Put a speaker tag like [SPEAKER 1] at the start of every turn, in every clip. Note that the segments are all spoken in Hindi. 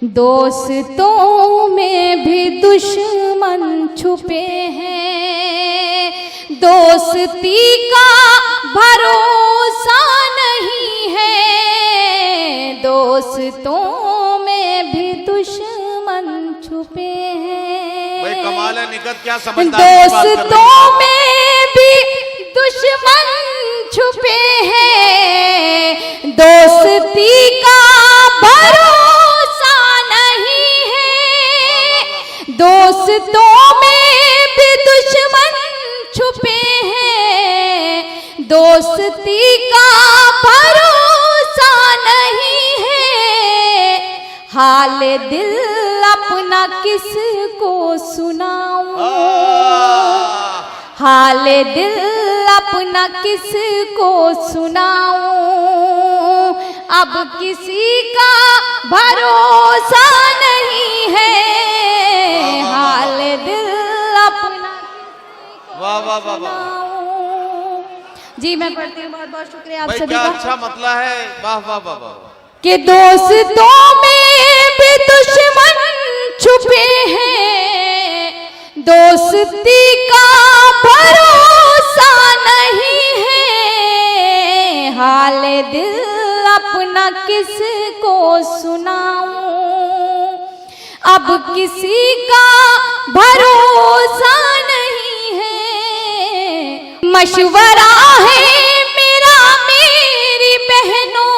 [SPEAKER 1] दोस्तों में भी दुश्मन छुपे हैं, दोस्ती का भरोसा नहीं है। दोस्तों में भी दुश्मन छुपे हैं।
[SPEAKER 2] भाई कमाल है, निकट क्या समझदारी की बात कर रही है।
[SPEAKER 1] दोस्तों में भी दुश्मन छुपे हैं, दोस्ती का भरोसा नहीं है। दोस्तों में भी दुश्मन छुपे हैं, दोस्ती का भरोसा नहीं है। हाल दिल अपना किसको सुनाऊं, हाल दिल अपना किसको सुनाऊं। अब किसी का भरोसा नहीं है, हाल दिल अपना
[SPEAKER 2] वाह वाह वाह वाह।
[SPEAKER 1] जी मैं पढ़ती हूँ, बहुत बहुत शुक्रिया आप
[SPEAKER 2] भाई
[SPEAKER 1] सभी
[SPEAKER 2] क्या
[SPEAKER 1] का।
[SPEAKER 2] अच्छा मतलब है, वाह वाह वाह वाह।
[SPEAKER 1] कि दोस्तों में भी दुश्मन छुपे हैं, दोस्ती का भरोसा नहीं है। हाल दिल अपना किसको सुनाऊं, अब किसी का भरोसा नहीं है। मशवरा है मेरा मेरी बहनों,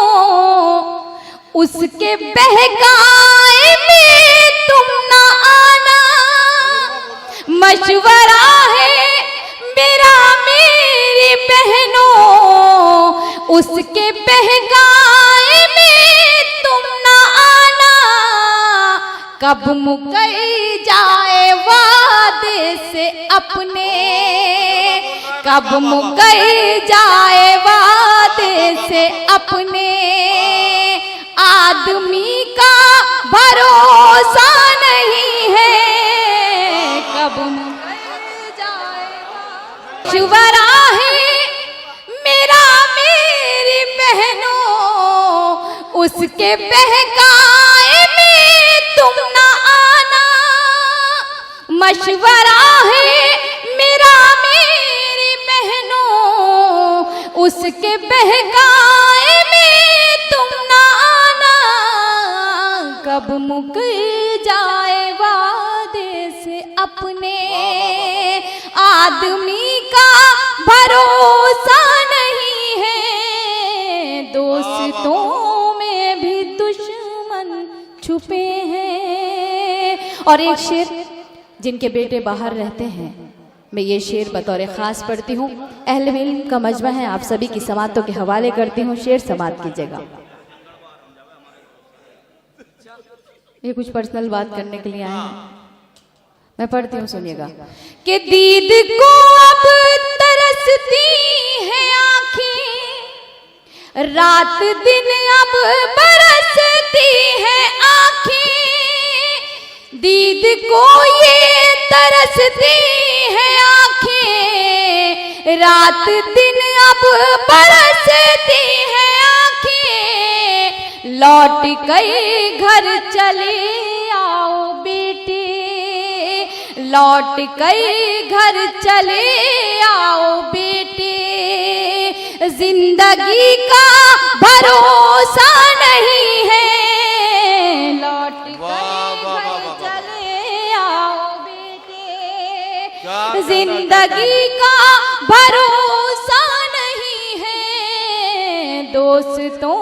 [SPEAKER 1] उसके बहकाए में तुम ना आना। मशवरा है मेरा मेरी बहनों, उसके बहकाए में तुम ना आना। कब मुकर जाए वादे से अपने, कब मुकर जाए वादे से अपने। आदमी का भरोसा नहीं है, कब मुकर जाए। मशवरा है मेरा मेरी बहनों, उसके बहकाए में तुम ना आना। मशवरा है मेरा मेरी बहनों, उसके बहकाए में तुम ना आना। कब मुकर जाए वादे से अपने, आदमी का भरोसा नहीं है। दोस्तों में भी दुश्मन छुपे हैं। और एक शेर जिनके बेटे बाहर रहते हैं, मैं ये शेर बतौर खास पढ़ती हूँ। अहले इल्म का मजमा है, आप सभी की समातों के हवाले करती हूँ। शेर समात कीजिएगा। ये कुछ पर्सनल बात करने के लिए आए हैं, मैं पढ़ती हूँ, सुनिएगा। कि दीद को अब तरसती है आँखें, रात दिन अब बरसती है आँखें। दीद को ये तरसती है आँखें, रात दिन अब बरसती है आँखें। लौट गई घर चले आओ बेटे, लौट गई घर चले आओ बेटे। जिंदगी का भरोसा नहीं है, लौट गई घर चले आओ बेटे। जिंदगी का भरोसा नहीं है, दोस्तों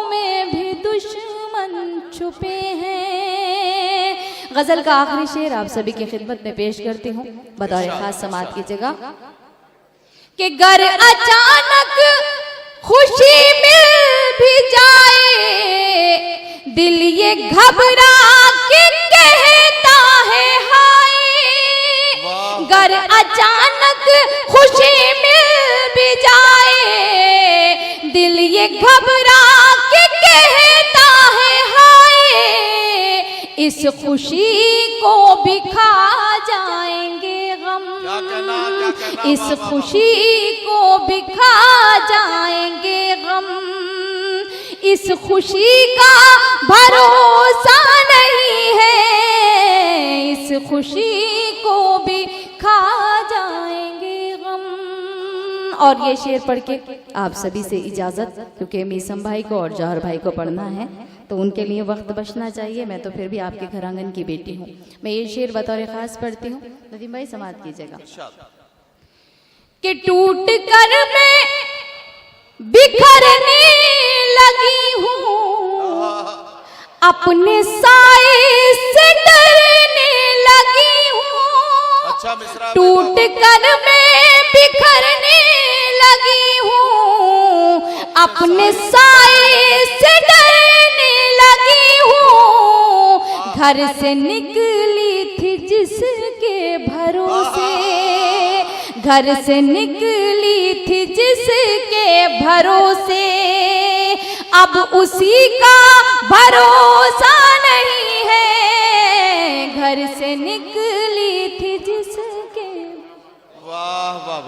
[SPEAKER 1] में भी दुश्मन छुपे हैं। गजल का आखिरी शेर आप सभी की खिदमत में पेश करती हूँ, बतौर खास समात कीजिएगा। कि गर अचानक खुशी मिल भी जाए, दिल ये घबरा के कहता है हाय। गर अचानक खुशी मिल भी जाए, दिल ये घबरा के कहता है हाय। इस खुशी को भी खा जाएंगे गम, इस खुशी को भी खा जाएंगे गम। इस खुशी का भरोसा नहीं है, इस खुशी को भी खा जाएंगे गम। और ये शेर पढ़ के आप सभी से इजाज़त, क्योंकि मीसम भाई को और जौहर भाई को पढ़ना है तो उनके लिए वक्त बचना चाहिए। मैं तो फिर भी आपके घर आंगन की बेटी हूँ। मैं ये शेर बतौर खास पढ़ती हूँ। नदीम भाई समाअत कीजिएगा। कि टूट कर मैं बिखरने लगी हूँ, अपने साए से डरने लगी हूँ।
[SPEAKER 2] अच्छा मिश्रा,
[SPEAKER 1] टूट कर मैं बिखरने लगी हूँ, अपने साए से डरने लगी हूँ। घर से निकली थी जिसके भरोसे, घर से निकली थी जिसके भरोसे, अब उसी का भरोसा नहीं है। घर से निकली थी जिसके।
[SPEAKER 2] वाह वाह वाह।